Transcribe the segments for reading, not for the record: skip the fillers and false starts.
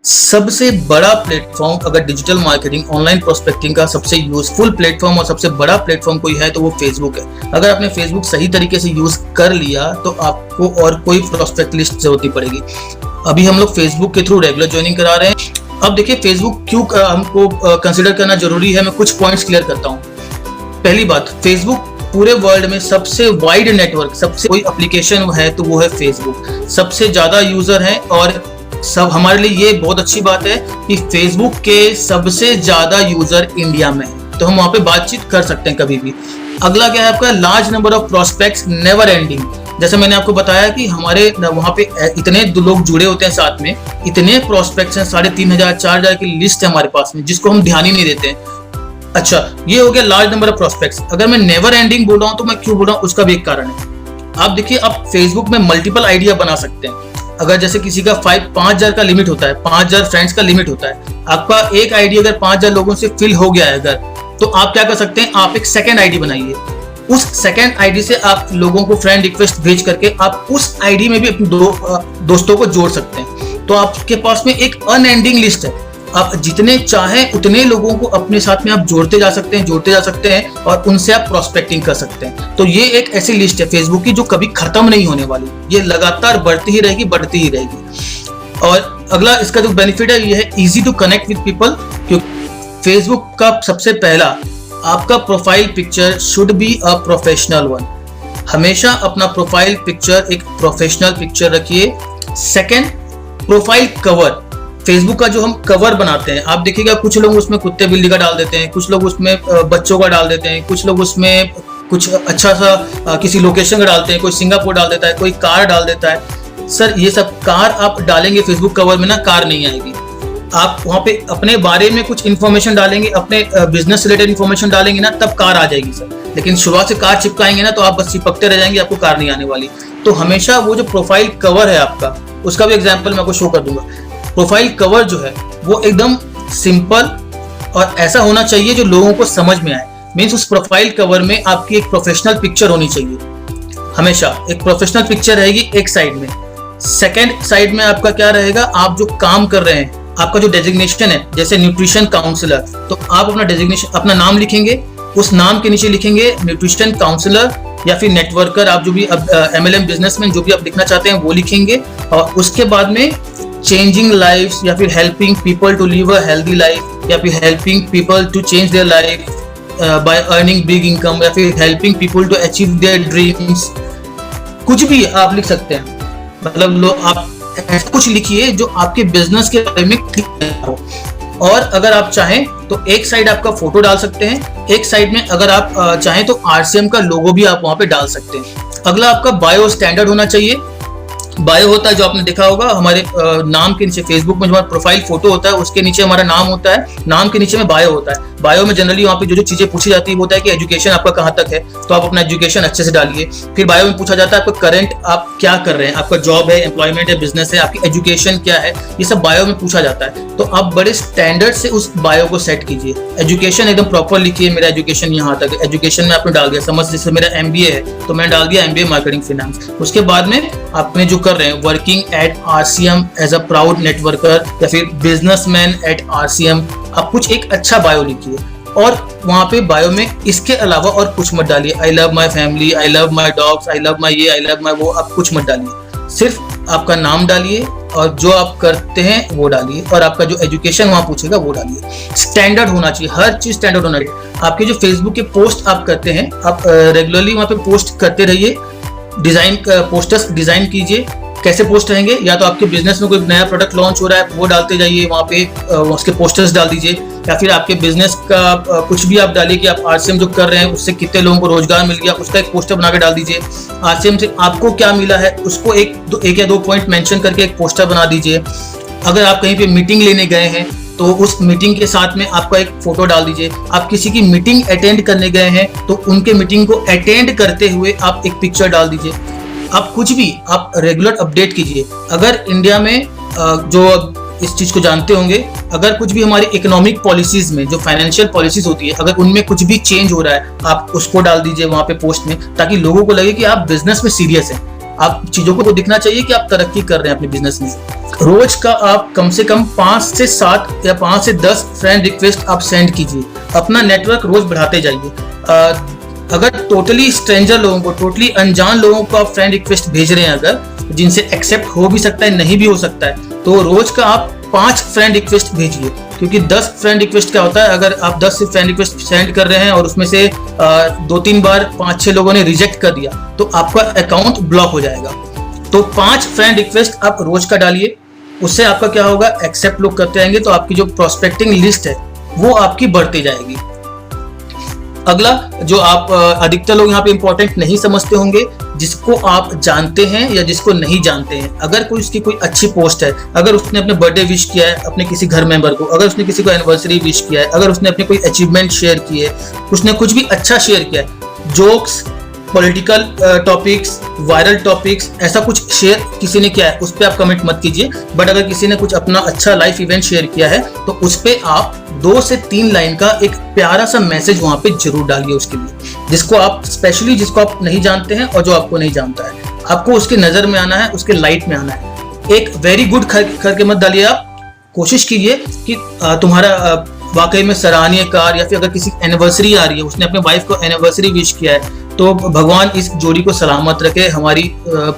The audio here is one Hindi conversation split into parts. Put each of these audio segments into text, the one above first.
सबसे बड़ा प्लेटफॉर्म अगर डिजिटल मार्केटिंग ऑनलाइन प्रोस्पेक्टिंग का सबसे यूजफुल प्लेटफॉर्म और सबसे बड़ा प्लेटफॉर्म कोई है तो वो फेसबुक है। अगर आपने फेसबुक सही तरीके से यूज कर लिया तो आपको और कोई प्रोस्पेक्ट लिस्ट जरूरत नहीं पड़ेगी। अभी हम लोग फेसबुक के थ्रू रेगुलर ज्वाइनिंग करा रहे हैं। अब देखिए फेसबुक क्यों हमको कंसिडर करना जरूरी है, मैं कुछ पॉइंट्स क्लियर करता हूँ। पहली बात, फेसबुक पूरे वर्ल्ड में सबसे वाइड नेटवर्क, सबसे कोई एप्लीकेशन है तो वो है फेसबुक। सबसे ज्यादा यूजर है और सब हमारे लिए ये बहुत अच्छी बात है कि फेसबुक के सबसे ज्यादा यूजर इंडिया में है, तो हम वहां पे बातचीत कर सकते हैं कभी भी। अगला क्या है आपका, large number of prospects, never ending. जैसे मैंने आपको बताया कि हमारे वहां पे इतने लोग जुड़े होते हैं साथ में, इतने प्रोस्पेक्ट्स हैं, 3500 4000 की लिस्ट है हमारे पास में, जिसको हम ध्यान ही नहीं देते हैं। अच्छा, ये हो गया लार्ज नंबर ऑफ प्रोस्पेक्ट्स। अगर मैं नेवर एंडिंग बोल रहा हूँ तो मैं क्यों बोल रहा हूँ, उसका भी एक कारण है। आप देखिए, आप फेसबुक में मल्टीपल आइडिया बना सकते हैं। अगर जैसे किसी का 5000 का लिमिट होता है, 5000 फ्रेंड्स का लिमिट होता है, आपका एक आईडी अगर 5000 लोगों से फिल हो गया है अगर, तो आप क्या कर सकते हैं, आप एक सेकंड आईडी बनाइए। उस सेकंड आईडी से आप लोगों को फ्रेंड रिक्वेस्ट भेज करके आप उस आईडी में भी अपने दोस्तों को जोड़ सकते हैं। तो आपके पास में एक अनएंडिंग लिस्ट है। आप जितने चाहें उतने लोगों को अपने साथ में आप जोड़ते जा सकते हैं और उनसे आप प्रोस्पेक्टिंग कर सकते हैं। तो ये एक ऐसी लिस्ट है फेसबुक की जो कभी खत्म नहीं होने वाली, ये लगातार बढ़ती ही रहेगी। और अगला इसका जो बेनिफिट है ये है easy to connect with people. क्योंकि फेसबुक का सबसे पहला, आपका profile picture should be a professional one. हमेशा अपना प्रोफाइल पिक्चर एक प्रोफेशनल पिक्चर रखिए। सेकेंड, प्रोफाइल कवर, फेसबुक का जो हम कवर बनाते हैं, आप देखिएगा कुछ लोग उसमें कुत्ते बिल्ली का डाल देते हैं, कुछ लोग उसमें बच्चों का डाल देते हैं, कुछ लोग उसमें कुछ अच्छा सा किसी लोकेशन का डालते हैं, कोई सिंगापुर डाल देता है, कोई कार डाल देता है। सर ये सब कार आप डालेंगे फेसबुक कवर में ना, कार नहीं आएगी। आप वहाँ पे अपने बारे में कुछ इन्फॉर्मेशन डालेंगे, अपने बिजनेस रिलेटेड इन्फॉर्मेशन डालेंगे ना, तब कार आ जाएगी सर। लेकिन शुरुआत से कार चिपकाएंगे ना तो आप बस चिपकते रह जाएंगे, आपको कार नहीं आने वाली। तो हमेशा वो जो प्रोफाइल कवर है आपका, उसका भी एग्जाम्पल मैं आपको शो कर दूंगा। प्रोफाइल कवर जो है वो एकदम सिंपल और ऐसा होना चाहिए जो लोगों को समझ में आए। मीन्स उस प्रोफाइल कवर में आपकी एक प्रोफेशनल पिक्चर होनी चाहिए। हमेशा एक प्रोफेशनल पिक्चर रहेगी एक साइड में। सेकंड साइड में आपका क्या रहेगा, आप जो काम कर रहे हैं, आपका जो डेजिग्नेशन है, जैसे न्यूट्रिशन काउंसलर, तो आप अपना डेजिग्नेशन, अपना नाम लिखेंगे, उस नाम के नीचे लिखेंगे न्यूट्रिशन काउंसलर या फिर नेटवर्कर, आप जो भी MLM बिजनेसमैन जो भी आप लिखना चाहते हैं वो लिखेंगे। और उसके बाद में चेंजिंग लाइफ्स या फिर helping people to live a healthy life या फिर helping people to change their life by earning big income या फिर helping people to achieve their dreams. कुछ भी आप लिख सकते हैं, मतलब आप ऐसा कुछ लिखिए जो आपके बिजनेस के बारे में क्लियर हो। और अगर आप चाहें तो एक साइड आपका फोटो डाल सकते हैं, एक साइड में अगर आप चाहें तो RCM का लोगो भी आप वहां पे डाल सकते हैं। अगला आपका बायो स्टैंडर्ड होना चाहिए। बायो होता है जो आपने देखा होगा हमारे नाम के नीचे, फेसबुक में जो हमारा प्रोफाइल फोटो होता है उसके नीचे हमारा नाम होता है, नाम के नीचे में बायो होता है। बायो में जनरली वहाँ पे जो चीजें पूछी जाती है वो होता है कि एजुकेशन आपका कहाँ तक है, तो आप अपना एजुकेशन अच्छे से डालिए। फिर बायो में पूछा जाता है आपका करंट आप क्या कर रहे हैं, आपका जॉब है, एम्प्लॉयमेंट है, बिजनेस है, आपकी एजुकेशन क्या है, ये सब बायो में पूछा जाता है। तो आप बड़े स्टैंडर्ड से उस बायो को सेट कीजिए। एजुकेशन एकदम प्रॉपर लिखिए, मेरा एजुकेशन यहाँ तक है, एजुकेशन में आपने डाल दिया, समझ जैसे मेरा MBA है तो मैंने डाल दिया MBA मार्केटिंग फाइनेंस। उसके बाद में आपने जो कर रहे हैं working at RCM as a proud networker या फिर बिजनेसमैन एट RCM, आप कुछ एक अच्छा बायो लिखिए। और वहां पे बायो में इसके अलावा और कुछ मत डालिए, I love my family, I love my dogs, I love my ये, आई लव माई वो, आप कुछ मत डालिए। सिर्फ आपका नाम डालिए और जो आप करते हैं वो डालिए और आपका जो एजुकेशन वहां पूछेगा वो डालिए। स्टैंडर्ड होना चाहिए, हर चीज स्टैंडर्ड होना चाहिए। आपके जो फेसबुक के पोस्ट आप करते हैं, आप रेगुलरली वहां पे पोस्ट करते रहिए। पोस्टर्स डिजाइन कीजिए। कैसे पोस्ट रहेंगे, या तो आपके बिजनेस में कोई नया प्रोडक्ट लॉन्च हो रहा है वो डालते जाइए, वहाँ पे उसके पोस्टर्स डाल दीजिए। या फिर आपके बिजनेस का कुछ भी आप डालिए कि आप RCM जो कर रहे हैं उससे कितने लोगों को रोजगार मिल गया, उसका एक पोस्टर बना के डाल दीजिए। RCM से आपको क्या मिला है उसको एक या दो पॉइंट मेंशन करके एक पोस्टर बना दीजिए। अगर आप कहीं पे मीटिंग लेने गए हैं तो उस मीटिंग के साथ में आपका एक फोटो डाल दीजिए। आप किसी की मीटिंग अटेंड करने गए हैं तो उनके मीटिंग को अटेंड करते हुए आप एक पिक्चर डाल दीजिए। आप कुछ भी आप रेगुलर अपडेट कीजिए। अगर इंडिया में जो इस चीज को जानते होंगे, अगर कुछ भी हमारी इकोनॉमिक पॉलिसीज में जो फाइनेंशियल पॉलिसीज होती है, अगर उनमें कुछ भी चेंज हो रहा है आप उसको डाल दीजिए वहां पे पोस्ट में, ताकि लोगों को लगे कि आप बिजनेस में सीरियस हैं। आप चीजों को दिखना चाहिए कि आप तरक्की कर रहे हैं अपने बिजनेस में। रोज का आप कम से कम 5 से 7 या 5 से 10 फ्रेंड रिक्वेस्ट आप सेंड कीजिए। अपना नेटवर्क रोज बढ़ाते जाइए। अगर टोटली स्ट्रेंजर लोगों को, टोटली अनजान लोगों को आप फ्रेंड रिक्वेस्ट भेज रहे हैं, अगर जिनसे एक्सेप्ट हो भी सकता है, नहीं भी हो सकता है, तो रोज का आप 5 फ्रेंड रिक्वेस्ट भेजिए। क्योंकि 10 फ्रेंड रिक्वेस्ट क्या होता है, अगर आप 10 फ्रेंड रिक्वेस्ट सेंड कर रहे हैं और उसमें से 2-3 बार 5-6 लोगों ने रिजेक्ट कर दिया, तो आपका अकाउंट ब्लॉक हो जाएगा। तो 5 फ्रेंड रिक्वेस्ट आप रोज का डालिए। उससे आपका क्या होगा, एक्सेप्ट लोग करते रहेंगे तो आपकी जो प्रोस्पेक्टिंग लिस्ट है वो आपकी बढ़ती जाएगी। अगला जो आप अधिकतर लोग यहाँ पे इंपॉर्टेंट नहीं समझते होंगे, जिसको आप जानते हैं या जिसको नहीं जानते हैं, अगर कोई उसकी कोई अच्छी पोस्ट है, अगर उसने अपने बर्थडे विश किया है अपने किसी घर मेंबर को, अगर उसने किसी को एनिवर्सरी विश किया है, अगर उसने अपने कोई अचीवमेंट शेयर की है, उसने कुछ भी अच्छा शेयर किया है, jokes, political topics, viral topics, ऐसा कुछ शेयर किसी ने किया है, उस पर आप कमेंट मत कीजिए। बट अगर किसी ने कुछ अपना अच्छा लाइफ इवेंट शेयर किया है तो उस पर आप 2 से 3 लाइन का एक प्यारा सा मैसेज वहां पे जरूर डालिए उसके लिए, जिसको आप स्पेशली, जिसको आप नहीं जानते हैं और जो आपको नहीं जानता है, आपको उसके नजर में आना है, उसके लाइट में आना है। एक वेरी गुड करके मत डालिए। आप कोशिश कीजिए कि तुम्हारा वाकई में सराहनीय कार्य, या फिर अगर किसी एनिवर्सरी आ रही है, उसने अपने वाइफ को एनिवर्सरी विश किया है, तो भगवान इस जोड़ी को सलामत रखे।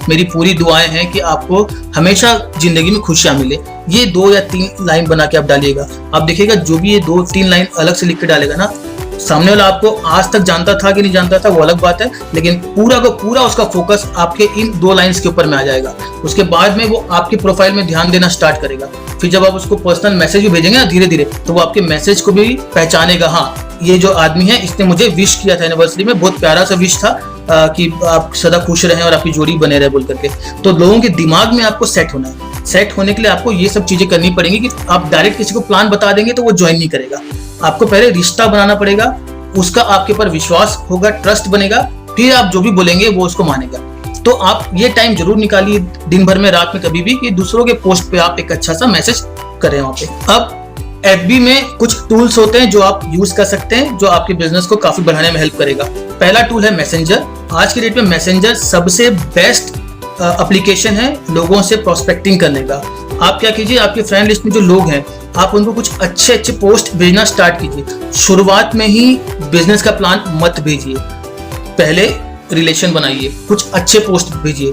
मेरी पूरी दुआएं हैं कि आपको हमेशा जिंदगी में खुशियां मिले। ये 2 या 3 लाइन बना के आप डालिएगा। आप देखिएगा जो भी ये 2-3 लाइन अलग से लिख के डालेगा ना, सामने वाला आपको आज तक जानता था कि नहीं जानता था वो अलग बात है, लेकिन पूरा का पूरा उसका फोकस आपके इन 2 लाइंस के ऊपर में आ जाएगा। उसके बाद में वो आपकी प्रोफाइल में ध्यान देना स्टार्ट करेगा। फिर जब आप उसको पर्सनल मैसेज भी भेजेंगे ना धीरे धीरे, तो वो आपके मैसेज को भी पहचानेगा। हाँ, ये जो आदमी है इसने मुझे विश किया था एनिवर्सरी में, बहुत प्यारा सा विश था कि आप सदा खुश रहें और आपकी जोड़ी बने रहे बोल करके। तो लोगों के दिमाग में आपको सेट होना है। सेट होने के लिए आपको ये सब चीजें करनी पड़ेंगी कि आप डायरेक्ट किसी को प्लान बता देंगे तो वो ज्वाइन नहीं करेगा। आपको पहले रिश्ता बनाना पड़ेगा, उसका आपके ऊपर विश्वास होगा, ट्रस्ट बनेगा, फिर आप जो भी बोलेंगे वो उसको मानेगा। तो आप ये टाइम जरूर निकालिए दिन भर में, रात में कभी भी, कि दूसरों के पोस्ट पे आप एक अच्छा सा मैसेज करें वहां पे। अब FB में कुछ टूल्स होते हैं जो आप यूज कर सकते हैं, जो आपके बिजनेस को काफी बढ़ाने में हेल्प करेगा। पहला टूल है मैसेंजर। आज की डेट में मैसेंजर सबसे बेस्ट एप्लीकेशन है लोगों से प्रोस्पेक्टिंग करने का। आप क्या कीजिए, आपके फ्रेंड लिस्ट में जो लोग हैं, आप उनको कुछ अच्छे अच्छे पोस्ट भेजना स्टार्ट कीजिए। शुरुआत में ही बिजनेस का प्लान मत भेजिए, पहले रिलेशन बनाइए, कुछ अच्छे पोस्ट भेजिए,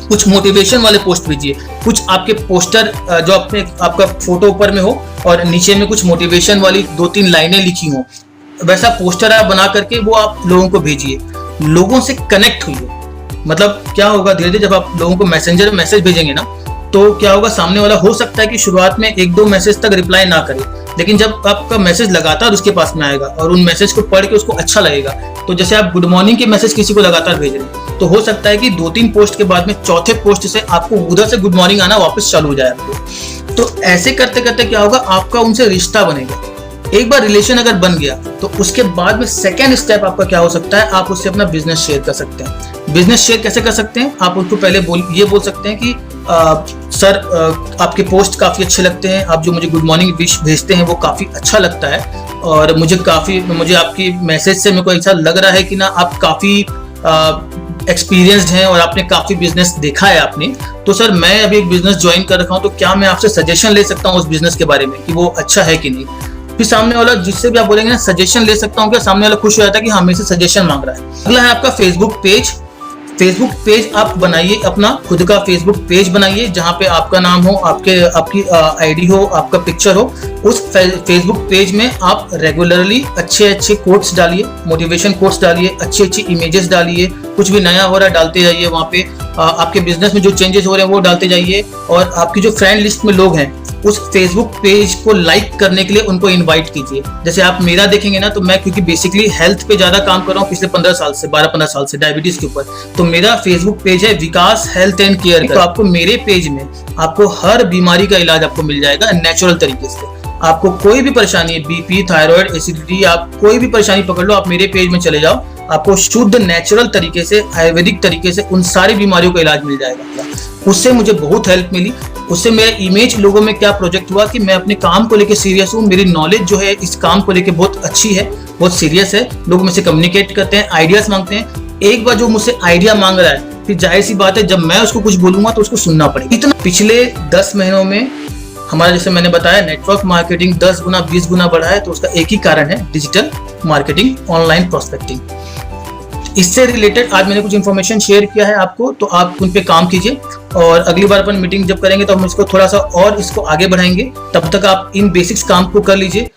कुछ मोटिवेशन वाले पोस्ट भेजिए, कुछ आपके पोस्टर जो अपने आपका फोटो ऊपर में हो और नीचे में कुछ मोटिवेशन वाली 2-3 लाइनें लिखी हो, वैसा पोस्टर आप बना करके वो आप लोगों को भेजिए। लोगों से कनेक्ट हुइए। मतलब क्या होगा, धीरे धीरे जब आप लोगों को मैसेंजर में मैसेज भेजेंगे ना, तो क्या होगा, सामने वाला हो सकता है कि शुरुआत में 1-2 मैसेज तक रिप्लाई ना करे, लेकिन जब आपका मैसेज लगातार उसके पास में आएगा और उन मैसेज को पढ़ के उसको अच्छा लगेगा, तो जैसे आप गुड मॉर्निंग के मैसेज किसी को लगातार भेज रहे हैं, तो हो सकता है कि 2-3 पोस्ट के बाद में चौथे पोस्ट से आपको उधर से गुड मॉर्निंग आना वापस चालू हो जाए आपको। तो ऐसे करते करते क्या होगा, आपका उनसे रिश्ता बनेगा। एक बार रिलेशन अगर बन गया तो उसके बाद में सेकेंड स्टेप आपका क्या हो सकता है, आप उससे अपना बिजनेस शेयर कर सकते हैं। बिजनेस शेयर कैसे कर सकते हैं, आप उनको पहले ये बोल सकते हैं कि सर आपके पोस्ट काफ़ी अच्छे लगते हैं, आप जो मुझे गुड मॉर्निंग विश भेजते हैं वो काफ़ी अच्छा लगता है, और मुझे आपकी मैसेज से मेरे को ऐसा लग रहा है कि ना आप काफ़ी एक्सपीरियंस्ड हैं और आपने काफ़ी बिजनेस देखा है आपने, तो सर मैं अभी एक बिजनेस ज्वाइन कर रखा हूँ, तो क्या मैं आपसे सजेशन ले सकता हूँ उस बिजनेस के बारे में कि वो अच्छा है कि नहीं। फिर सामने वाला जिससे भी आप बोलेंगे ना सजेशन ले सकता हूँ क्या, सामने वाला खुश हो जाता है कि हमें से सजेशन मांग रहा है। अगला है आपका फेसबुक पेज। फेसबुक पेज आप बनाइए, अपना खुद का फेसबुक पेज बनाइए, जहाँ पे आपका नाम हो, आपकी आईडी हो, आपका पिक्चर हो। उस फेसबुक पेज में आप रेगुलरली अच्छे अच्छे कोट्स डालिए, मोटिवेशन कोट्स डालिए, अच्छी अच्छी इमेजेस डालिए, कुछ भी नया हो रहा है डालते जाइए वहाँ पे। आपके बिजनेस में जो चेंजेस हो रहे हैं वो डालते जाइए, और आपकी जो फ्रेंड लिस्ट में लोग हैं उस फेसबुक पेज को लाइक करने के लिए उनको इनवाइट कीजिए। जैसे आप मेरा देखेंगे ना, तो मैं क्योंकि बेसिकली हेल्थ पे ज्यादा काम कर रहा हूँ पिछले 15 साल से, 12-15 साल से डायबिटीज के ऊपर, तो मेरा फेसबुक पेज है विकास हेल्थ एंड केयर। तो आपको मेरे पेज में आपको हर बीमारी का इलाज आपको मिल जाएगा नेचुरल तरीके से। आपको कोई भी परेशानी है, बीपी, थायराइड, एसिडिटी, आप कोई भी परेशानी पकड़ लो, आप मेरे पेज में चले जाओ, आपको शुद्ध नेचुरल तरीके से, आयुर्वेदिक तरीके से उन सारी बीमारियों का इलाज मिल जाएगा। उससे मुझे बहुत हेल्प मिली। उससे मेरा इमेज लोगों में क्या प्रोजेक्ट हुआ कि मैं अपने काम को लेकर सीरियस हूँ, मेरी नॉलेज जो है इस काम को लेकर बहुत अच्छी है, बहुत सीरियस है। लोग मुझसे कम्युनिकेट करते हैं, आइडियाज मांगते हैं। एक बार जो मुझसे आइडिया मांग रहा है फिर जाहिर सी बात है जब मैं उसको कुछ बोलूंगा तो उसको सुनना पड़ेगा। इतना पिछले 10 महीनों में हमारा, जैसे मैंने बताया, नेटवर्क मार्केटिंग 10 गुना 20 गुना बढ़ा है। तो उसका एक ही कारण है, डिजिटल मार्केटिंग, ऑनलाइन प्रोस्पेक्टिंग। इससे रिलेटेड आज मैंने कुछ इन्फॉर्मेशन शेयर किया है आपको, तो आप उन पे काम कीजिए और अगली बार अपन मीटिंग जब करेंगे तो हम इसको थोड़ा सा और इसको आगे बढ़ाएंगे। तब तक आप इन बेसिक्स काम को कर लीजिए